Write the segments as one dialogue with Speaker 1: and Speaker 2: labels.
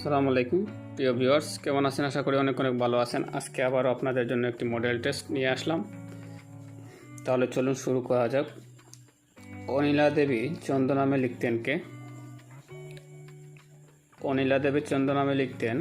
Speaker 1: আসসালামু আলাইকুম প্রিয় ভিউয়ার্স, কেমন আছেন? আশা করি অনেক অনেক ভালো আছেন। আজকে আবারও আপনাদের জন্য একটি মডেল টেস্ট নিয়ে আসলাম। তাহলে চলুন শুরু করা যাক। অনিলা দেবী চন্দ্র নামে লিখতেন কে? অনিলা দেবী চন্দ্র নামে লিখতেন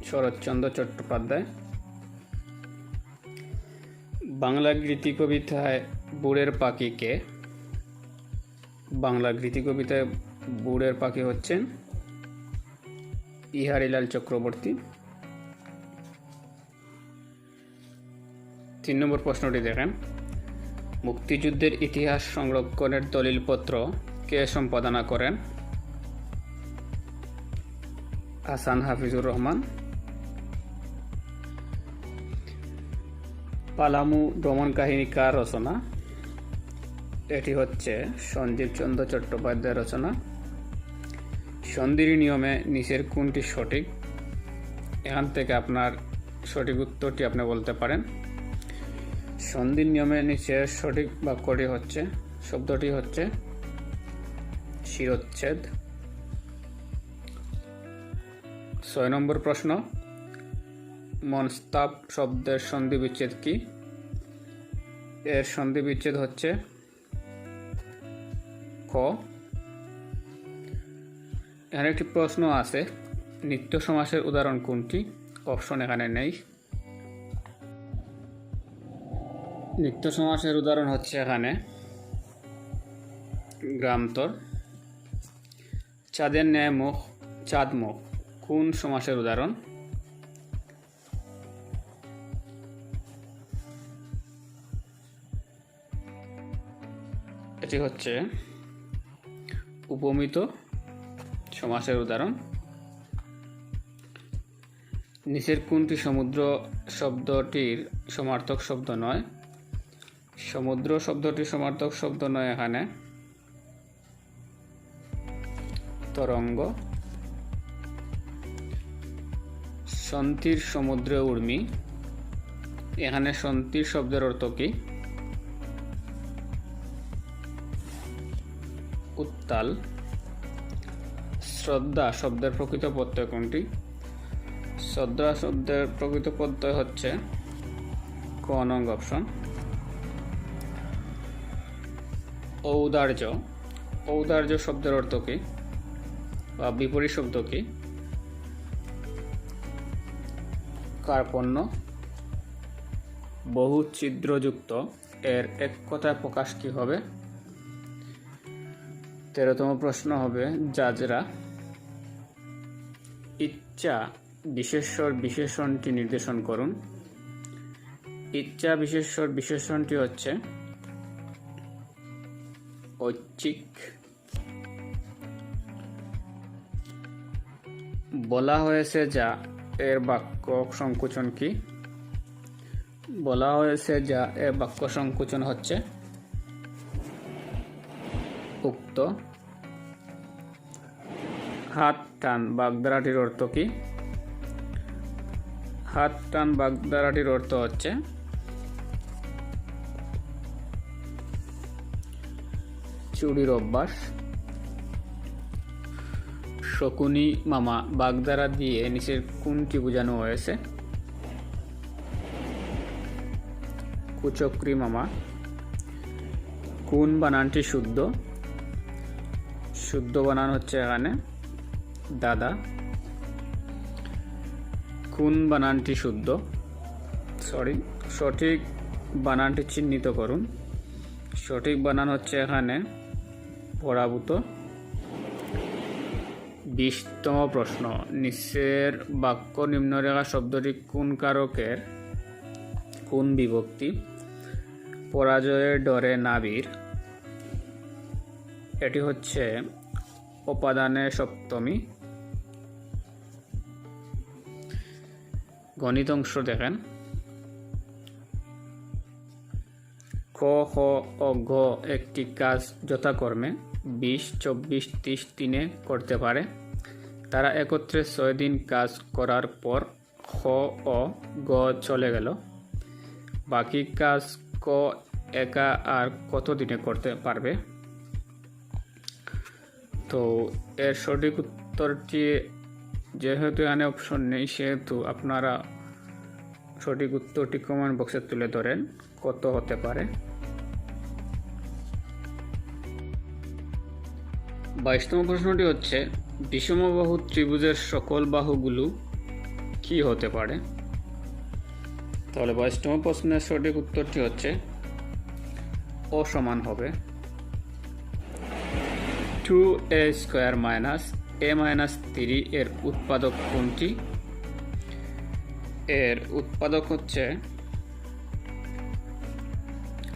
Speaker 1: শরৎচন্দ্র চট্টোপাধ্যায়। বাংলা গীতিকবিতায় বুড়ের পাখি কে? বাংলা গীতিকবিতায় বুড়ের পাখি হচ্ছেন ইহারিলাল চক্রবর্তী। 3 নম্বর প্রশ্নটি দেখেন, মুক্তিযুদ্ধের ইতিহাস সংরক্ষণের দলিলপত্র কে সম্পাদনা করেন? হাসান হাফিজুর রহমান। পালামু ভ্রমণ কাহিনী কার রচনা? এটি হচ্ছে সঞ্জীব চন্দ্র চট্টোপাধ্যায়ের রচনা। সন্ধির নিয়মে নিচের কোনটি সঠিক? এখান থেকে আপনার সঠিক উত্তরটি আপনি বলতে পারেন। সন্ধির নিয়মে নিচের সঠিক বাক্যটি হচ্ছে, শব্দটি হচ্ছে শিরচ্ছেদ। 6 নম্বর প্রশ্ন, মনস্তাপ শব্দের সন্ধি বিচ্ছেদ কি? এর সন্ধি বিচ্ছেদ হচ্ছে ক। এখানে একটি প্রশ্ন আছে, নিত্য সমাসের উদাহরণ কোনটি? অপশন এখানে নেই। নিত্য সমাসের উদাহরণ হচ্ছে এখানে গ্রামান্তর। চাঁদের ন্যায় মুখ, চাঁদ মুখ কোন সমাসের উদাহরণ? এটি হচ্ছে উপমিত সমাসের উদাহরণ। নিচের কোনটি সমুদ্র শব্দটির সমার্থক শব্দ নয়? সমুদ্র শব্দটির সমার্থক শব্দ নয় এখানে তরঙ্গ। সন্ধির সমুদ্রে উর্মি, এখানে সন্ধির শব্দের অর্থ কি? উত্তাল। শ্রদ্ধা শব্দের প্রকৃত প্রত্যয় কোনটি? শ্রদ্ধা শব্দের প্রকৃত প্রত্যয় হচ্ছে ক নং অপশন। ঔদার্য, ঔদার্য শব্দের অর্থ কি বা বিপরীত শব্দ কি? কার্পণ্য। বহু ছিদ্রযুক্ত, এর এক কথায় প্রকাশ কি হবে? 13তম প্রশ্ন হবে জাজরা। ইচ্ছা বিশেষ্যর বিশেষণটি নির্দেশন করুন। ইচ্ছা বিশেষ্যর বিশেষণটি হচ্ছে ঐচ্ছিক। বলা হয়েছে যা, এর বাক্য সংকোচন কি? বলা হয়েছে যা, এর বাক্য সংকোচন হচ্ছে উক্ত। হাত টান বাগধারাটির অর্থ কি? হাত টান বাগধারাটির অর্থ হচ্ছে চুরির অভ্যাস। শকুনি মামা বাগধারা দিয়ে নিচের কোনটি বোঝানো হয়েছে? কুচক্রী মামা। কোন বানানটি শুদ্ধ? শুদ্ধ বানান হচ্ছে এখানে দাদা। কোন বানানটি শুদ্ধ? সঠিক বানানটি চিহ্নিত করুন। সঠিক বানান হচ্ছে এখানে পরাভূত। 20তম প্রশ্ন, নিচের বাক্য নিম্নরেখা শব্দটি কোন কারকের কোন বিভক্তি? পরাজয়ের ডরে নাবির, এটি হচ্ছে উপাদানের সপ্তমী। গণিত অংশ দেখেন, ক, খ ও ঘ একটি কাজ যথাক্রমে 20, 24, 30 দিনে করতে পারে। তারা একত্রে 6 দিন কাজ করার পর খ ও গ চলে গেল। বাকি কাজ ক একা আর কত দিনে করতে পারবে? তো এর সঠিক উত্তরটি যেহেতু এখানে অপশন নেই, সেহেতু আপনারা সঠিক উত্তরটি কমেন্ট বক্সে তুলে ধরেন কত হতে পারে। 22তম প্রশ্নটি হচ্ছে, বিষমবাহু ত্রিভুজের সকল বাহুগুলো কি হতে পারে? তাহলে 22তম প্রশ্নের সঠিক উত্তরটি হচ্ছে অসমান হবে। 2a² - a-3 এর উৎপাদক কোনটি? এর উৎপাদক হচ্ছে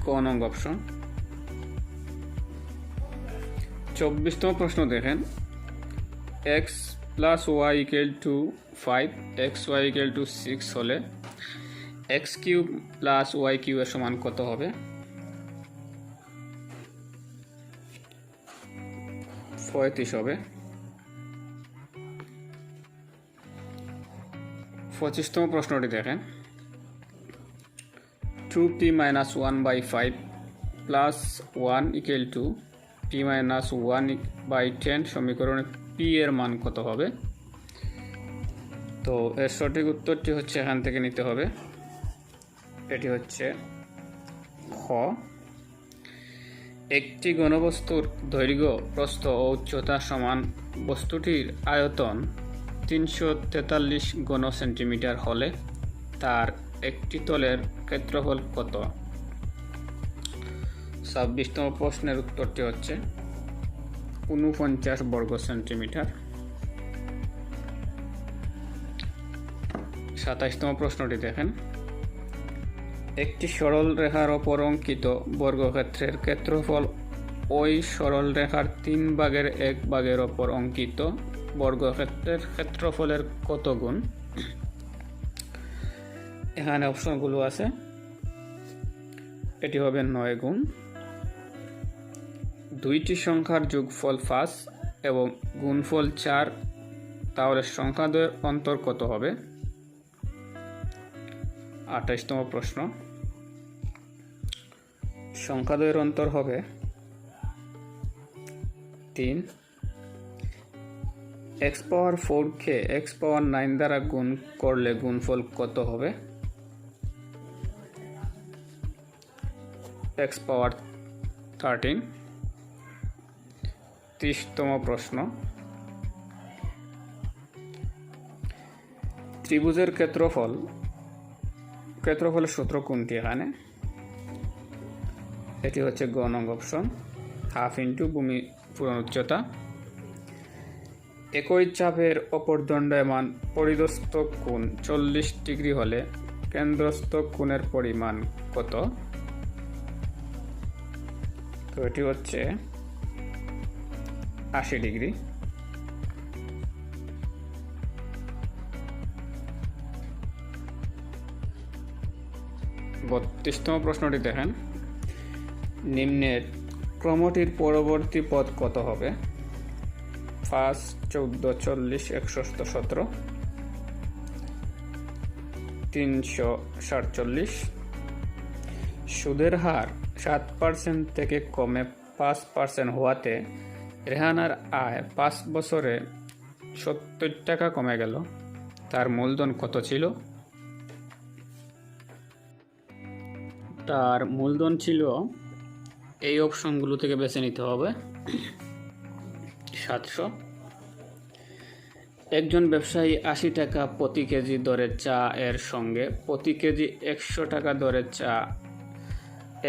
Speaker 1: ক নং অপশন। 24তম প্রশ্ন দেখেন, x + y = 5 xy = 6 হলে x³ + y³ এর সমান কত হবে? 35 হবে। 25তম প্রশ্নটি দেখেন, 2p - 1/5 + 1 = p - 1/10 সমীকরণে p এর মান কত হবে? তো এর সঠিক উত্তরটি হচ্ছে এখান থেকে নিতে হবে। এটি হচ্ছে খ। একটি ঘনবস্তুর দৈর্ঘ্য, প্রস্থ ও উচ্চতা সমান বস্তুটির আয়তন 343 ঘন সেন্টিমিটার হলে তার একটি তলের ক্ষেত্রফল কত? 26তম প্রশ্নের উত্তরটি হচ্ছে 49 বর্গ সেন্টিমিটার। 27তম প্রশ্নটি দেখেন, একটি সরল রেখার ওপর অঙ্কিত বর্গক্ষেত্রের ক্ষেত্রফল ওই সরল রেখার 3/1 ওপর অঙ্কিত বর্গক্ষেত্রের ক্ষেত্রফলের কত গুণ? এখানে অপশনগুলো আছে, এটি হবে 9 গুণ। দুইটি সংখ্যার যোগফল 5 এবং গুণফল 4, তাহলে সংখ্যাদ্বয়ের অন্তর কত হবে? 28তম প্রশ্ন, সংখ্যাদ্বয়ের অন্তর হবে 3। x⁴ কে x⁹ দ্বারা গুণ করলে গুণফল কত হবে? x⁻13। 30তম প্রশ্ন, ত্রিভুজের ক্ষেত্রফলের সূত্র কোনটি? এখানে এটি হচ্ছে গ নং অপশন, ½ × ভূমি পূরণ উচ্চতা। একই চাপের অপর দণ্ডায়মান পরিধস্থ কোণ 40 ডিগ্রি হলে কেন্দ্রস্থ কোণের পরিমাণ কত? তো এটি হচ্ছে 80 ডিগ্রি। 32তম প্রশ্নটি দেখেন, নিম্নের ক্রমটির পরবর্তী পদ কত হবে? 5, 14, 40, 117, 347। সুদের হার 7% থেকে কমে 5% হওয়াতে রেহানার আয় 5 বছরে 70 টাকা কমে গেল। তার মূলধন কত ছিল? তার মূলধন ছিল, এই অপশনগুলো থেকে বেছে নিতে হবে, 700। একজন ব্যবসায়ী 80 টাকা প্রতি কেজি দরে চা এর সঙ্গে প্রতি কেজি 100 টাকা দরে চা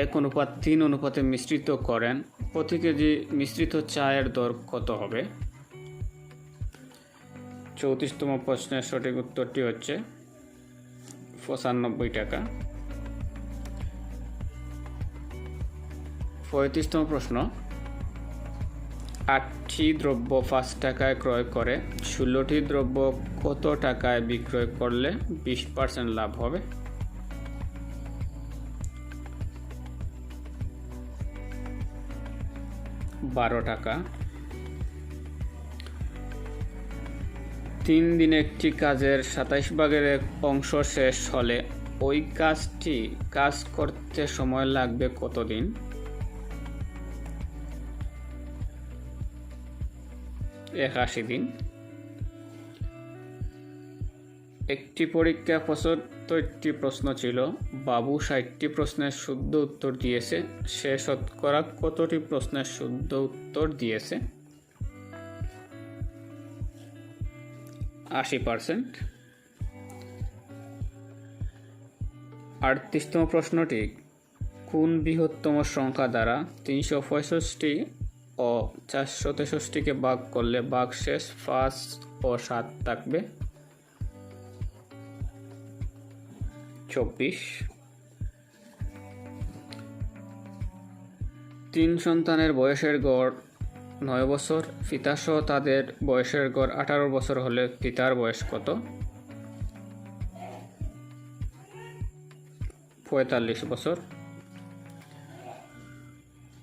Speaker 1: 1:3 মিশ্রিত করেন। প্রতি কেজি মিশ্রিত চায়ের দর কত হবে? 34তম প্রশ্নের সঠিক উত্তরটি হচ্ছে 95 টাকা। 35তম প্রশ্ন, 8টি দ্রব্য 5 টাকায় ক্রয় করে 16টি দ্রব্য কত টাকায় বিক্রয় করলে 20% লাভ হবে? 12 টাকা। 3 দিনে একটি কাজের 27/1 অংশ শেষ হলে ওই কাজ করতে সময় লাগবে কতদিন? 81 দিন। একটি পরীক্ষা 75টি প্রশ্ন ছিল। বাবু 60টি প্রশ্নের শুদ্ধ উত্তর দিয়েছে। সে শতকরা কতটি প্রশ্নের শুদ্ধ উত্তর দিয়েছে? 80%। 38তম প্রশ্নটি, কোন বৃহত্তম সংখ্যা দ্বারা 365 ও 463কে ভাগ করলে ভাগশেষ 5 ও 7 থাকবে? 24। 3 সন্তানের বয়সের গড় 9 বছর। পিতাসহ তাদের বয়সের গড় 18 বছর হলে পিতার বয়স কত? 45 বছর।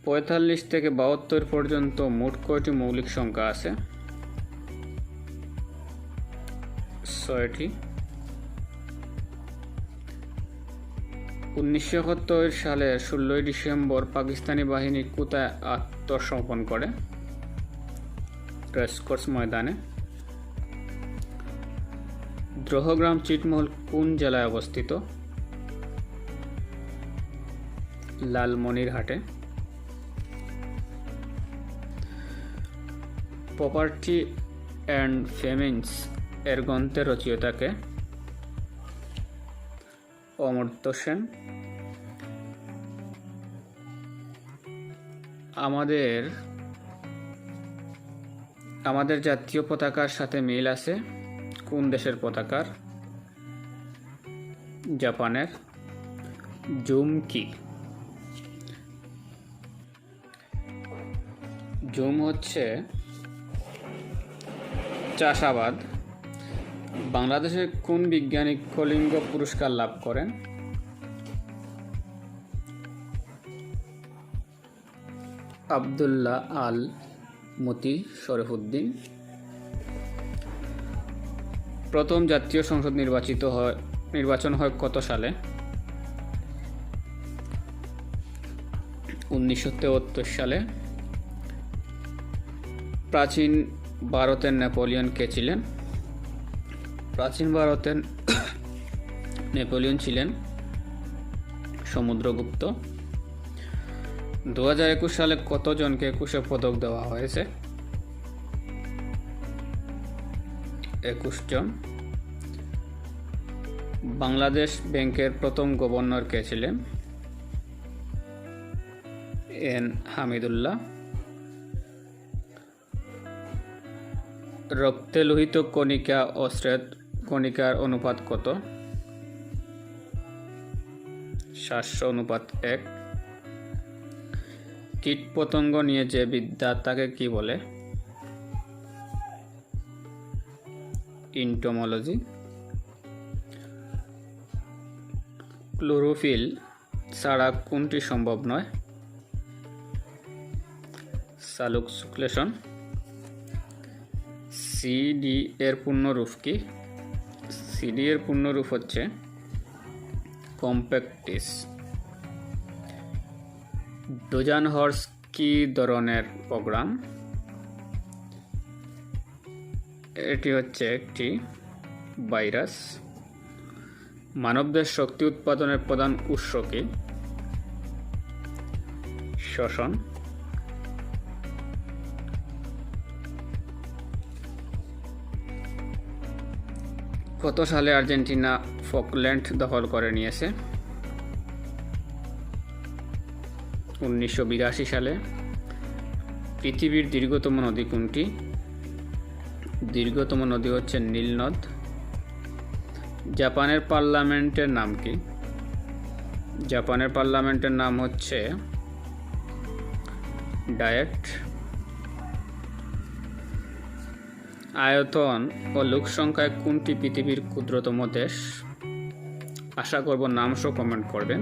Speaker 1: 45 থেকে 72 পর্যন্ত মোট কয়টি মৌলিক সংখ্যা আছে? 6টি। 1971 সালের 16 ডিসেম্বর পাকিস্তানি বাহিনী কোথায় আত্মসমর্পণ করে? রেসকোর্স ময়দানে। দ্রোহগ্রাম ছিটমহল কোন জেলায় অবস্থিত? লালমনিরহাটে। প্রপার্টি অ্যান্ড ফেমিন্স এর গ্রন্থের রচয়িতাকে? অমর্ত্য সেন। আমাদের জাতীয় পতাকার সাথে মিল আছে কোন দেশের পতাকার? জাপানের। জুম কি? জুম হচ্ছে চাষাবাদ। বাংলাদেশের কোন বিজ্ঞানী কলিঙ্গ পুরস্কার লাভ করেন? আব্দুল্লাহ আল মতি শরফুদ্দিন। প্রথম জাতীয় সংসদ নির্বাচন হয় কত সালে? 1973 সালে। প্রাচীন ভারতের নেপোলিয়ন কে ছিলেন? প্রাচীন ভারতের নেপোলিয়ন ছিলেন সমুদ্রগুপ্ত। 2021 সালে কতজনকে একুশে পদক দেওয়া হয়েছে? 21 জন। বাংলাদেশ ব্যাংকের প্রথম গভর্নর কে ছিলেন? এন হামিদুল্লাহ। রক্তে লোহিত কণিকা ও শ্বেত কণিকার অনুপাত কত? 700:1। কীটপতঙ্গ নিয়ে যে বিদ্যা তাকে কি বলে? এন্টোমোলজি। ক্লোরোফিল ছাড়া কোনটি সম্ভব নয়? সালোকসংশ্লেষণ। সিডি এর পূর্ণরূপ কি? সিডি এর পূর্ণরূপ হচ্ছে কম্প্যাক্টিস। ট্রোজান হর্স কি ধরনের প্রোগ্রাম? এটি হচ্ছে একটি ভাইরাস। মানবদের শক্তি উৎপাদনের প্রধান উৎস কি? শ্বসন। কত সালে আর্জেন্টিনা ফকল্যান্ড দখল করে নিয়েছে? 1982 সালে। পৃথিবীর দীর্ঘতম নদী কোনটি? দীর্ঘতম নদী হচ্ছে নীল নদ। জাপানের পার্লামেন্টের নাম কি? জাপানের পার্লামেন্টের নাম হচ্ছে ডায়েট। আয়তন ও লোক সংখ্যায় কোনটি পৃথিবীর ক্ষুদ্রতম দেশ? আশা করব নাম সহ কমেন্ট করবেন।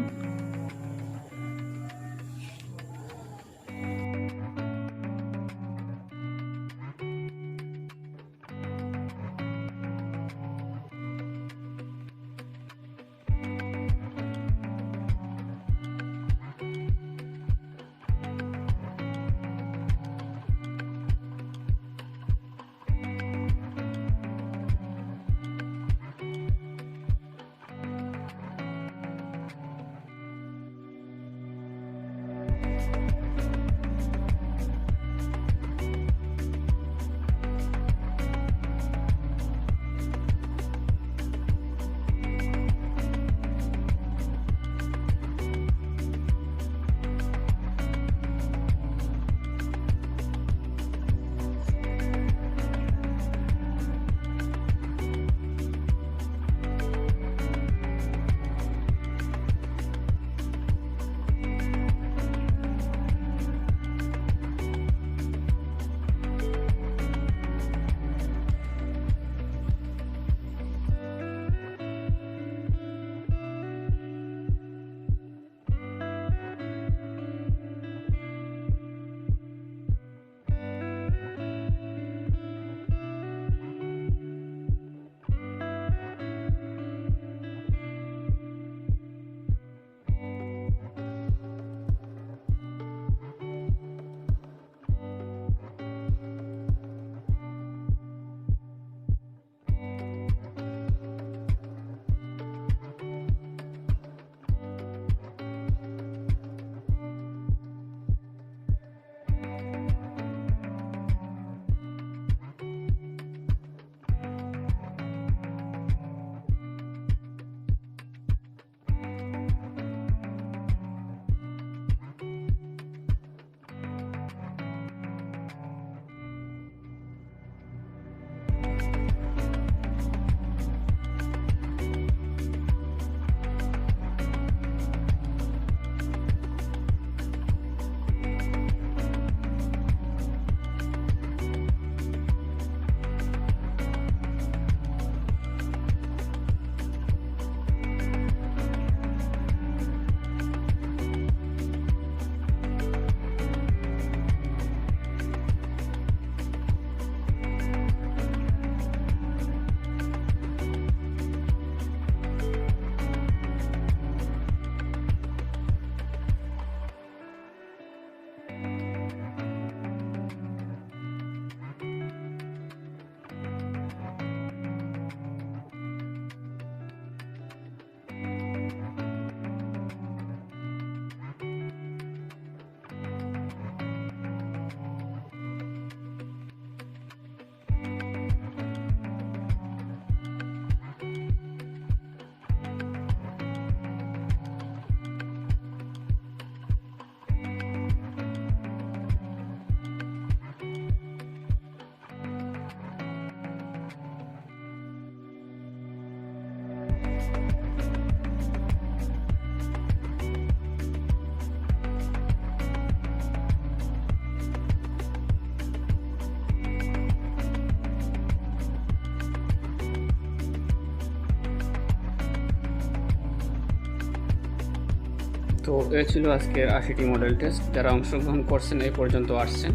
Speaker 1: তো এ ছিল আজকের 80টি মডেল টেস্ট। যারা অংশগ্রহণ করছেন এই পর্যন্ত আসছেন,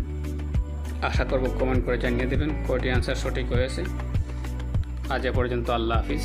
Speaker 1: আশা করব কমেন্ট করে জানিয়ে দেবেন কয়টি অ্যান্সার সঠিক হয়েছে। আজ এ পর্যন্ত, আল্লাহ হাফিজ।